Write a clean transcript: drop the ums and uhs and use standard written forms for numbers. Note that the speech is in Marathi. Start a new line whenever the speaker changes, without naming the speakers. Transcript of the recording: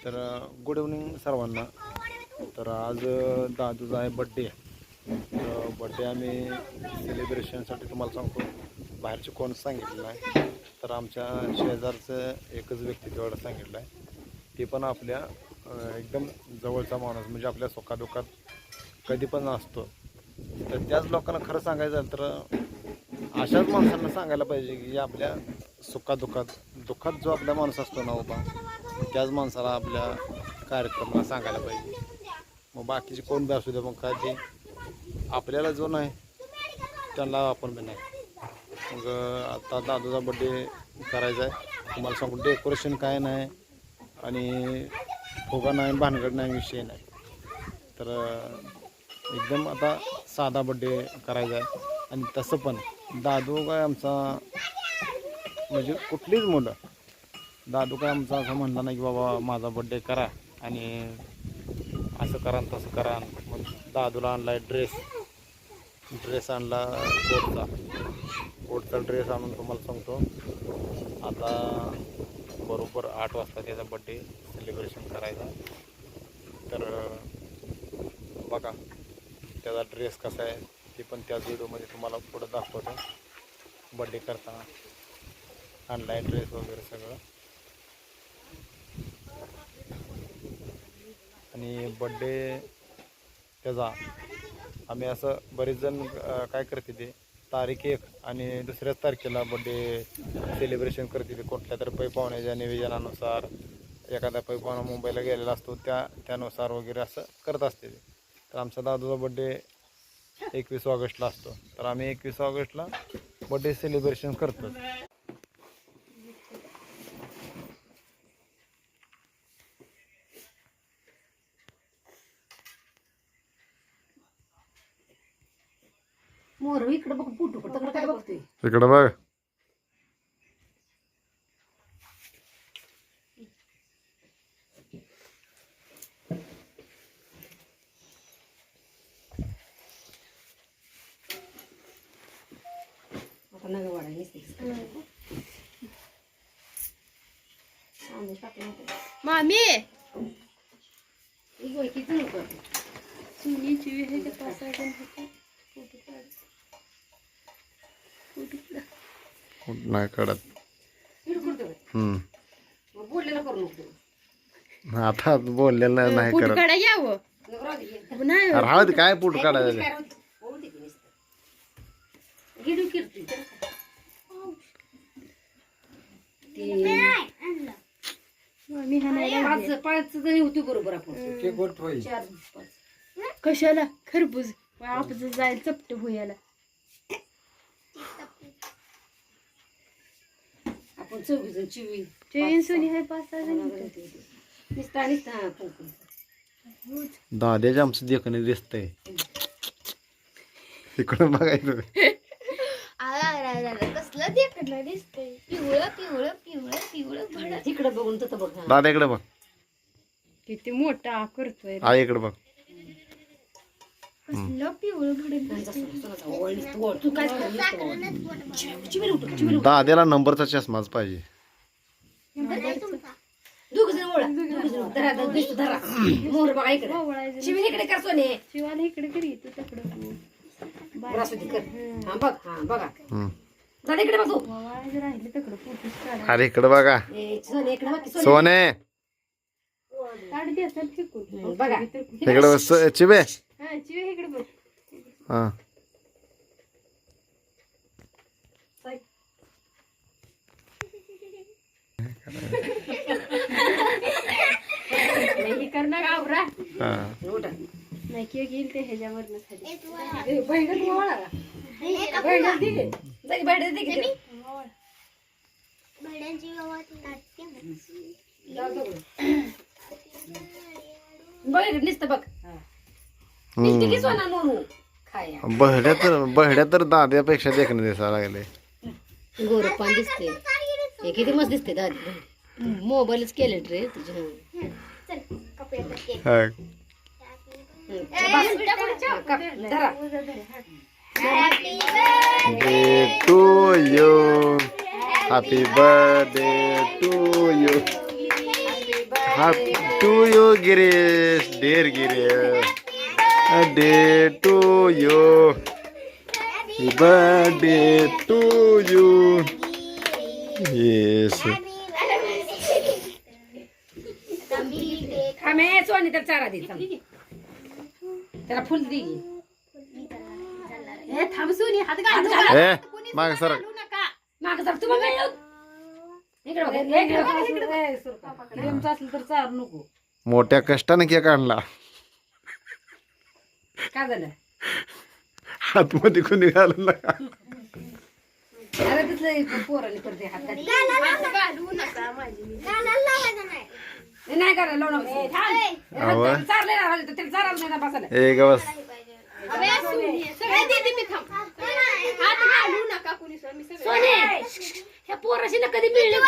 तर गुड इव्हनिंग सर्वांना. तर आज दादूचा आहे बड्डे. तर बड्डे आम्ही सेलिब्रेशनसाठी तुम्हाला सांगतो बाहेरचे कोण सांगितलेलं आहे. तर आमच्या शेजारचं एकच व्यक्ती तेवढं सांगितलं आहे. ते पण आपल्या एकदम जवळचा माणूस, म्हणजे आपल्या सुखादुखात कधी पण असतो. तर त्याच लोकांना खरं सांगायचं झालं तर अशाच माणसांना सांगायला पाहिजे की आपल्या दुःखात जो आपला माणूस असतो ना उभा, त्याच माणसाला आपल्या कार्यक्रमाला सांगायला पाहिजे. मग बाकीचे कोण बी असू दे, मग काय ते आपल्याला जो नाही त्यांना आपण बी नाही. मग आता दादूचा बड्डे करायचा आहे. तुम्हाला सांगू डेकोरेशन काय नाही आणि फुगा नाही, भानगड नाही, विषय नाही. तर एकदम आता साधा बड्डे करायचा आहे. आणि तसं पण दादू काय आमचा म्हणजे कुठलीच मुलं, दादू काय आमचा असं म्हणला नाही की बाबा माझा बड्डे करा आणि असं करा तसं करा. मग दादूला आणला ड्रेस आणला कोटचा ड्रेस आणून तुम्हाला सांगतो आता बरोबर 8 वाजता त्याचा बड्डे सेलिब्रेशन करायचा. तर बघा त्याचा ड्रेस कसा आहे ते पण त्या व्हिडिओमध्ये तुम्हाला पुढं दाखवतो. बड्डे करताना आणलाय ड्रेस वगैरे सगळं. आणि बड्डे त्याचा आम्ही असं बरेच जण काय करते ते तारीख 1 आणि दुसऱ्याच तारखेला बड्डे सेलिब्रेशन करते ते कुठल्या तरी पै पाहुण्याच्या निवेदनानुसार. एखादा पै पाहुणा मुंबईला गेलेला असतो त्यानुसार वगैरे असं करत असते ते. तर आमचा दादूचा बड्डे 21 ऑगस्टला असतो. तर आम्ही 21 ऑगस्टला बड्डे सेलिब्रेशन करतो.
मोर इकडे बघ, पुटू तिकडे काय बघतोय?
इकडे बघ.
आता नग वाढा
मामी
किती नको
सुनीची हे के पास आहे
नाही काढत.
बोललेलं करू नको.
आता बोललेलं नाही
फोटो
करत.
काढा यावं नाही
राहू दे, काय फोटो काढायचं.
गिडू कीर्ती
मामी हा नाही
पाच जणी होती बरोबर आपण. 4-5
कशाला खरबूज आपण जायला चपट होयाला.
आपण 24 जण चिवी
चेन सुनी आहे 5-6 जण.
निस्ता
दाद्याच्या आमचं देखणे दिसतंय. इकडं बघायचं.
कसलं देखणं दिसतंय. पिवळं पिवळं पिवळं पिवळं भडक.
तिकडे बघून तर बघ.
दादा इकडे बघ.
किती मोठा करतोय.
आई इकडे बघ.
कसलं पिवळं भडक.
तू काय
दाद्याला नंबरचा चष्माच पाहिजे.
दोघ जण ओळा धरा दिसतो धरा. मोर बघा इकडे शिवी इकडे कर सोने.
शिवाला इकडे करी तू तिकडे
कर. हा बघ. हा बघा दादा इकडे बघ.
राहिले तिकडे फोटोच काढा.
अरे इकडे बघा
सोने इकडे बघ.
सोने.
काढ दे असेल फेकून
बघा
इकडे बस चिबे.
हा चिवे इकडे बघ.
हा
नाही करणार आवरा
हा
नाही की घेईल ते ह्याच्यावरनं खाली.
बहिण ओळा बहिण दिली जाई बहिण दिली बघ नुसतं बघ. नुसती की सोना मोरू खाया.
बहड्या तर दाद्यापेक्षा देखणे दिसायला लागले.
गोरपान दिसते. हे किती मस्त दिसते दादी. मोबाईलच केले रे तुझ्या.
Birthday to you. Happy birthday to you. Happy to you, Girish. Dear Girish. A day to you. Happy birthday to you. Yes.
थांबे सोनी तर चारा दे थांब. त्याला फुल दे
थांब सोनी हात घालू
ए माग सर
माग जर तुम्हाला इकडे क्रीमचा असलं तर चार नको.
मोठ्या कष्टाने केक आणला.
काय झालं
हातमध्ये कोणी घालून नका.
अरे तिथलं पोराने करते हात घाली.
घालू नका माझी
नाही करा लावू नका.
आवय.
चारले ना तर त्याला चारा नाही ना बसायला.
ए गवस
सगळे देते मी थांब हात घालू नका कुणी सर मी सगळे
सोने ह्या पोराशी ना कधी मिळले